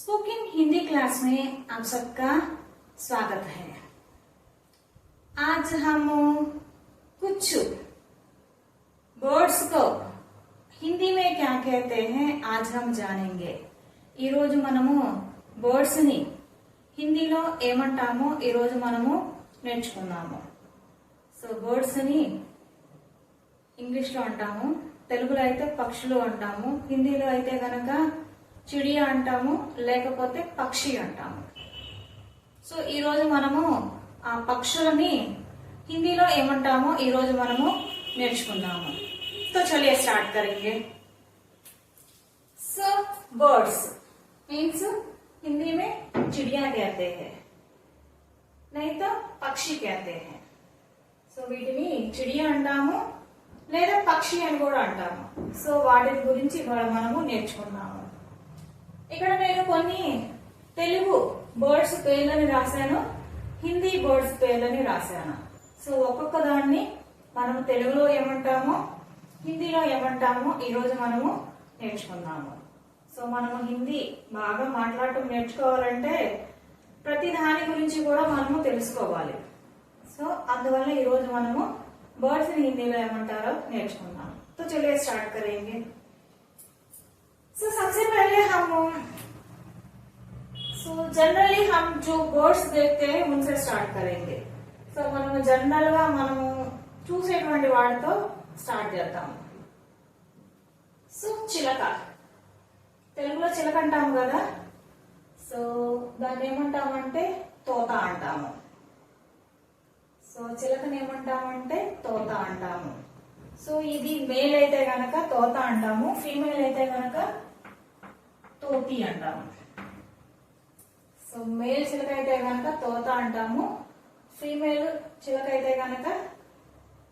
Spoken Hindi class में आप सबका स्वागत है। आज हम कुछ वर्ड्स को हिंदी में क्या कहते हैं आज हम जानेंगे। ఈ రోజు మనము వర్డ్స్ ని హిందీలో ఏమంటామో ఈ రోజు మనము నేర్చుకున్నాము। సో వర్డ్స్ ని ఇంగ్లీష్ లో అంటాము, తెలుగులో అయితే పక్షులు అంటాము, హిందీలో అయితే గనక చిడియా అంటాము, లేకపోతే పక్షి అంటాము। సో ఈ రోజు మనము ఆ పక్షులని హిందీలో ఏమంటామో ఈ రోజు మనము నేర్చుకుందాము। तो चलिए स्टार्ट करेंगे। सो बर्ड्स मीन्स हिंदी में चिड़िया कहते हैं, नहीं तो पक्षी कहते हैं। సో వీటిని చిడియా అంటాము లేదా పక్షి అని కూడా అంటాము। సో వాటి గురించి ఇవాళ మనము నేర్చుకున్నాము। ఇక్కడ నేను కొన్ని తెలుగు బర్డ్స్ పేర్లని రాశాను, హిందీ బర్డ్స్ పేర్లని రాశాను। సో ఒక్కొక్క దాన్ని మనము తెలుగులో ఏమంటామో హిందీలో ఏమంటామో ఈ రోజు మనము నేర్చుకుందాము। సో మనము హిందీ బాగా మాట్లాడటం నేర్చుకోవాలంటే ప్రతి దాని గురించి కూడా మనము తెలుసుకోవాలి। సో అందువల్ల ఈ రోజు మనము బర్డ్స్ ని హిందీలో ఏమంటారో నేర్చుకుందాం। तो चलिए स्टार्ट करेंगे। सो सबसे पहले हम जनरली हम जो बर्ड्स देखते हैं उनसे स्टार्ट करेंगे। సో మనము జనరల్ గా మనము చూసేటువంటి వాటితో స్టార్ట్ చేద్దాం। సో చిలక, తెలుగులో చిలక అంటాము కదా। సో దాన్ని ఏమంటామంటే తోత అంటాము। సో చిలకని ఏమంటామంటే తోత అంటాము। సో ఇది మేల్ అయితే గనక తోత అంటాము, ఫీమేల్ అయితే గనక తోతి అంటాము। సో మేల్ చిలక అయితే గనక తోత అంటాము, ఫీమేల్ చిలక అయితే గనక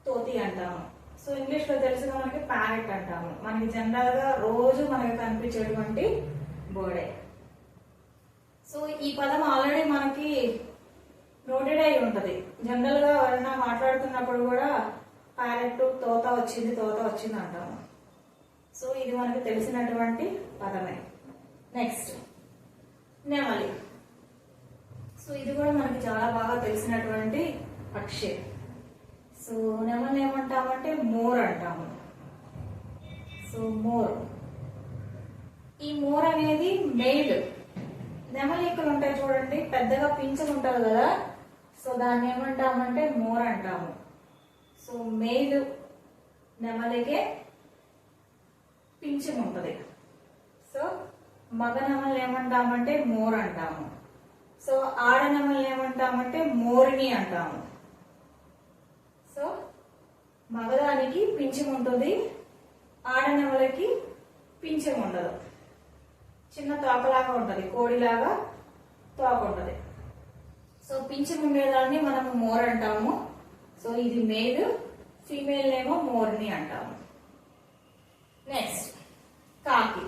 తోతి అంటాము। సో ఇంగ్లీష్ లో తెలుసుగా మనకి ప్యారెట్ అంటాము, మనకి జనరల్ గా రోజు మనకి కనిపించేటువంటి బర్డే। సో ఈ పదం ఆల్రెడీ మనకి నోటెడ్ అయి ఉంటది, జనరల్ గా ఎవరైనా మాట్లాడుతున్నప్పుడు కూడా ప్యారెట్ తోత వచ్చింది అంటాము। సో ఇది మనకు తెలిసినటువంటి పదమే। నెక్స్ట్ నెమలి, సో ఇది కూడా మనకి చాలా బాగా తెలిసినటువంటి పక్షి। సో నెమలి ఏమంటామంటే మోర్ అంటాము। సో మోర్, ఈ మోర్ అనేది మెయిల్। నెమలి ఇక్కడ ఉంటాయి చూడండి, పెద్దగా పింఛలు ఉంటారు కదా, సో దాన్ని ఏమంటామంటే మోర్ అంటాము। సో మెయిల్ నెమలికే పింఛం ఉంటది। సో మగ నెమలి ఏమంటామంటే మోర్ అంటాము। సో ఆడ నెమలి ఏమంటామంటే మోరిని అంటాము। సో మగదానికి పింఛం ఉంటుంది, ఆడ నెమలికి పింఛం ఉండదు, చిన్న తోకలాగా ఉంటది, కోడిలాగా తోక ఉంటది। సో పింఛం ఉండేదాన్ని మనము మోర్ అంటాము। సో ఇది మేల్, ఫీమేల్ ఏమో మోర్ని అంటాము। నెక్స్ట్ కాకి,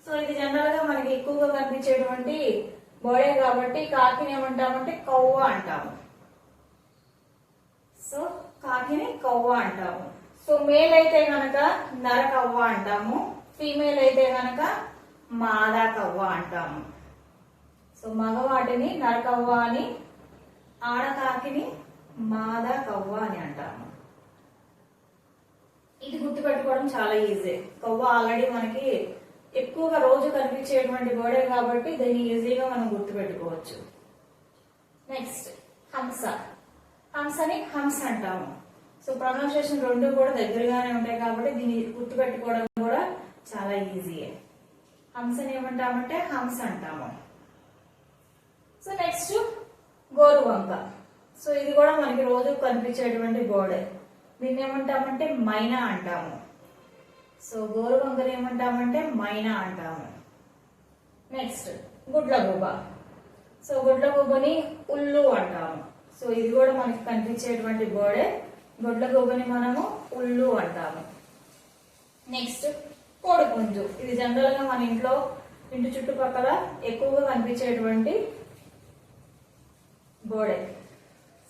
సో ఇది జనరల్ గా మనకి ఎక్కువగా కనిపించేటువంటి బర్డే కాబట్టి కాకిని ఏమంటామంటే కౌవ అంటాము। సో కాకిని కౌవ అంటాము। సో మేల్ అయితే గనక నర కవ్వ అంటాము, ఫీమేల్ అయితే గనక మాదా కవ్వ అంటాము। సో మగవాటిని నరకవ్వ అని, ఆడకాకిని మాదా కవ్వ అని అంటాము। ఇది గుర్తుపెట్టుకోవడం చాలా ఈజీ, కవ్వ ఆల్రెడీ మనకి ఎక్కువగా రోజు కనిపించేటువంటి బర్డే కాబట్టి దీన్ని ఈజీగా మనం గుర్తుపెట్టుకోవచ్చు। నెక్స్ట్ హంస, హంసని హంస అంటాము। సో ప్రొనౌన్సియేషన్ రెండు కూడా దగ్గరగానే ఉంటాయి కాబట్టి దీన్ని గుర్తుపెట్టుకోవడం కూడా చాలా ఈజీయే। హంసని ఏమంటామంటే హంస అంటాము। సో నెక్స్ట్ గోరువంక, సో ఇది కూడా మనకి రోజు కనిపించేటువంటి బర్డే, దీన్ని ఏమంటామంటే మైనా అంటాము। సో గోరువంకని ఏమంటామంటే మైనా అంటాము। నెక్స్ట్ గుడ్లగూబ, సో గుడ్లగూబని ఉల్లు అంటాము। సో ఇది కూడా మనకి కనిపించేటువంటి బర్డే, గుడ్లగూబని మనము ఉల్లు అంటాము। నెక్స్ట్ కోడిపుంజు, ఇది జనరల్ గా మన ఇంటి చుట్టుపక్కల ఎక్కువగా కనిపించేటువంటి బర్డే।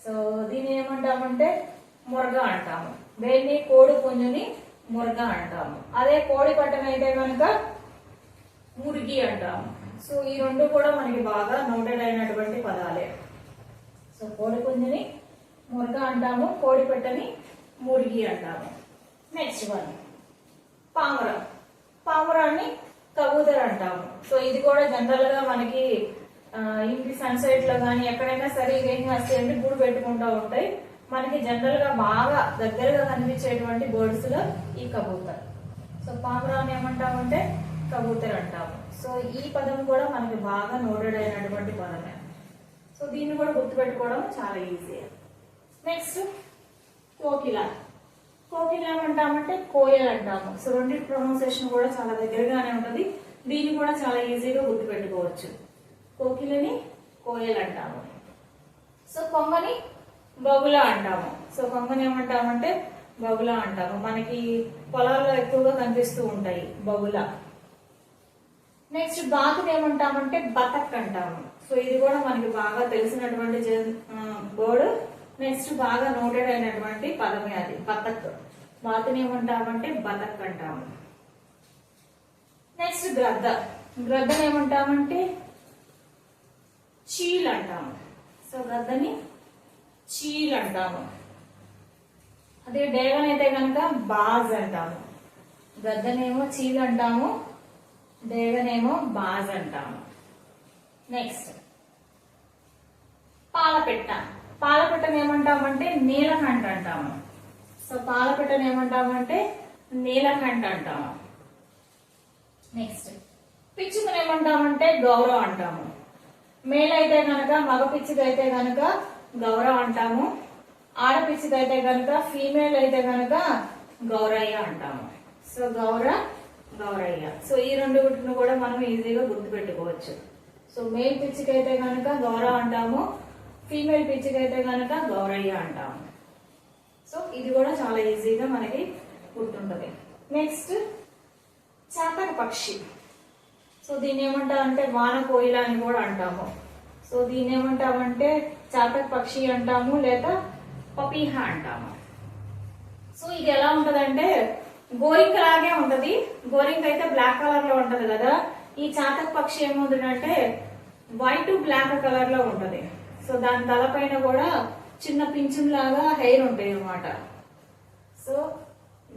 సో దీన్ని ఏమంటామంటే మురగ అంటాము, దేన్ని కోడి పుంజుని మురగ అంటాము। అదే కోడి పట్టణ అయితే కనుక మురిగి అంటాము। సో ఈ రెండు కూడా మనకి బాగా నోటెడ్ అయినటువంటి పదాలే. సో కోడి పుంజుని మురగ అంటాము, కోడి పెట్టని మురిగి అంటాము. Next one పావుర. పావురాన్ని కబూతర్ అంటాము. సో ఇది కూడా జనరల్ గా మనకి ఇంటి సన్సైట్ లో కానీ ఎక్కడైనా సరే ఏం చేస్తాయంటే గూడు పెట్టుకుంటూ ఉంటాయి. మనకి జనరల్ గా బాగా దగ్గరగా కనిపించేటువంటి బర్డ్స్ లో ఈ కబూతర్. సో పావురాన్ని ఏమంటామంటే కబూతర్ అంటాము. సో ఈ పదం కూడా మనకి బాగా నోటెడ్ అయినటువంటి పదమే. సో దీన్ని కూడా గుర్తుపెట్టుకోవడం చాలా ఈజీ. నెక్స్ట్ కోకిల. కోకిల ఏమంటామంటే కోయల్ అంటాము. సో రెండింటి ప్రొనౌన్సియేషన్ కూడా చాలా దగ్గరగానే ఉంటది. దీన్ని కూడా చాలా ఈజీగా గుర్తుపెట్టుకోవచ్చు. కోకిలని కోయల్ అంటాము. సో కొంగని బగుల అంటాము. సో కొంగని ఏమంటామంటే బగుల అంటాము. మనకి పొలాల్లో ఎక్కువగా కనిపిస్తూ ఉంటాయి బగుల. నెక్స్ట్ బాతుని ఏమంటామంటే బతక్ అంటాము. సో ఇది కూడా మనకి బాగా తెలిసినటువంటి బర్డ్. నెక్స్ట్ బాగా నోటెడ్ అయినటువంటి పదమే అది బతక్. బాతుని ఏమంటామంటే బతక్ అంటాము. నెక్స్ట్ గ్రద్ద. గ్రద్దని ఏమంటామంటే చీల్ అంటాము. సో గద్దని చీల్ అంటాము. అదే డేగనైతే కనుక బాజ్ అంటాము. గద్దనేమో చీల్ అంటాము, డేగనేమో బాజ్ అంటాము. నెక్స్ట్ పాలపెట్ట. పాలపెట్టను ఏమంటామంటే నీలకంఠ అంటాము. సో పాలపెట్టను ఏమంటామంటే నీలకంఠ అంటాము. నెక్స్ట్ పిచ్చుకను ఏమంటామంటే గౌరవ అంటాము. మేల్ అయితే కనుక మగ పిచ్చిక అయితే కనుక గౌరవ అంటాము. ఆడపిచ్చిక అయితే కనుక ఫీమేల్ అయితే కనుక గౌరయ్య అంటాము. సో గౌరయ్య. సో ఈ రెండు గుట్టును కూడా మనం ఈజీగా గుర్తుపెట్టుకోవచ్చు. సో మేల్ పిచ్చిక అయితే కనుక గౌరవ అంటాము, ఫీమేల్ పిచ్చిక అయితే కనుక గౌరయ్య అంటాము. సో ఇది కూడా చాలా ఈజీగా మనకి గుర్తుంటది. నెక్స్ట్ చాతక పక్షి. సో దీన్ని ఏమంటామంటే వాన కోయిల అని కూడా అంటాము. సో దీన్ని ఏమంటామంటే చాతక పక్షి అంటాము, లేదా పపీహ అంటాము. సో ఇది ఎలా ఉంటదంటే గోరింక లాగే ఉంటది. గోరింక అయితే బ్లాక్ కలర్ లో ఉంటది కదా. ఈ చాతక పక్షి ఏముంటుందంటే వైట్ బ్లాక్ కలర్ లో ఉంటది. సో దాని తలపైన కూడా చిన్న పింఛం లాగా హెయిర్ ఉంటాయి అన్నమాట. సో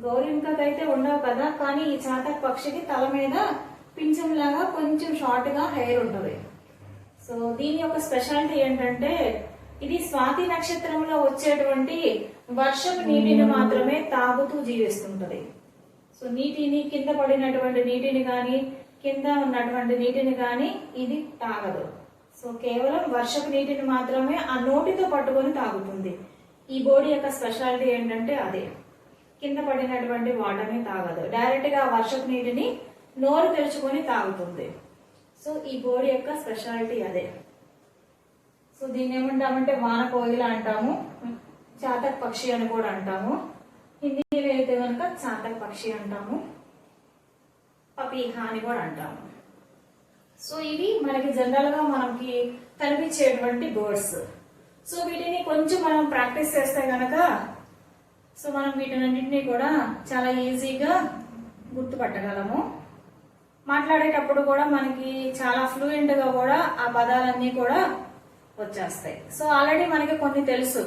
గోరింకకైతే ఉండవు కదా, కానీ ఈ చాతక పక్షికి తల మీద పింఛం లాగా కొంచెం షార్ట్ గా హెయిర్ ఉంటుంది. సో దీని యొక్క స్పెషాలిటీ ఏంటంటే ఇది స్వాతి నక్షత్రంలో వచ్చేటువంటి వర్షపు నీటిని మాత్రమే తాగుతూ జీవిస్తుంటది. సో నీటిని కింద పడినటువంటి నీటిని గాని కింద ఉన్నటువంటి నీటిని గాని ఇది తాగదు. సో కేవలం వర్షపు నీటిని మాత్రమే ఆ నోటితో పట్టుకొని తాగుతుంది. ఈ బోర్డు యొక్క స్పెషాలిటీ ఏంటంటే అదే, కింద పడినటువంటి వాటర్ ని తాగదు. డైరెక్ట్ గా వర్షపు నీటిని నోరు తెరుచుకొని తాగుతుంది. సో ఈ బోర్డు యొక్క స్పెషాలిటీ అదే. సో దీన్ని ఏమంటామంటే వాన కోయిల అంటాము, చాతక పక్షి అని కూడా అంటాము. హిందీలో అయితే కనుక చాతక పక్షి అంటాము, పపీహ అని కూడా అంటాము. సో ఇవి మనకి జనరల్ గా మనకి కనిపించేటువంటి బర్డ్స్. సో వీటిని కొంచెం మనం ప్రాక్టీస్ చేస్తే గనక సో మనం వీటినన్నింటినీ కూడా చాలా ఈజీగా గుర్తుపట్టగలము. మాట్లాడేటప్పుడు కూడా మనకి చాలా ఫ్లూయెంట్ గా కూడా ఆ పదాలన్నీ కూడా వచ్చేస్తాయి. సో ఆల్రెడీ మనకి కొన్ని తెలుసు.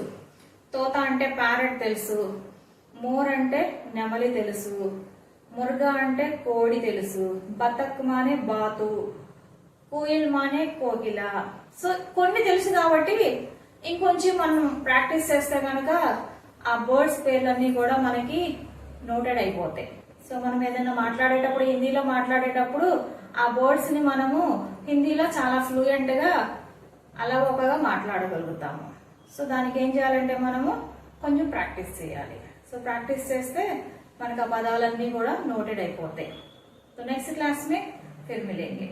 తోత అంటే ప్యారెట్ తెలుసు, మోర్ అంటే నెమలి తెలుసు, ముర్గా అంటే కోడి తెలుసు, బతక్ మానే బాతు, కోయిల్ మానే కోకిల. సో కొన్ని తెలుసు కాబట్టి ఇంకొంచెం మనం ప్రాక్టీస్ చేస్తే కనుక ఆ బర్డ్స్ పేర్లన్నీ కూడా మనకి నోటెడ్ అయిపోతాయి. సో మనం ఏదైనా మాట్లాడేటప్పుడు, హిందీలో మాట్లాడేటప్పుడు ఆ బర్డ్స్ ని మనము హిందీలో చాలా ఫ్లూయెంట్ గా అలవోకగా మాట్లాడగలుగుతాము. సో దానికి ఏం చేయాలంటే మనము కొంచెం ప్రాక్టీస్ చేయాలి. సో ప్రాక్టీస్ చేస్తే మనకు ఆ పదాలన్నీ కూడా నోటెడ్ అయిపోతాయి. तो नेक्स्ट क्लास में फिर मिलेंगे।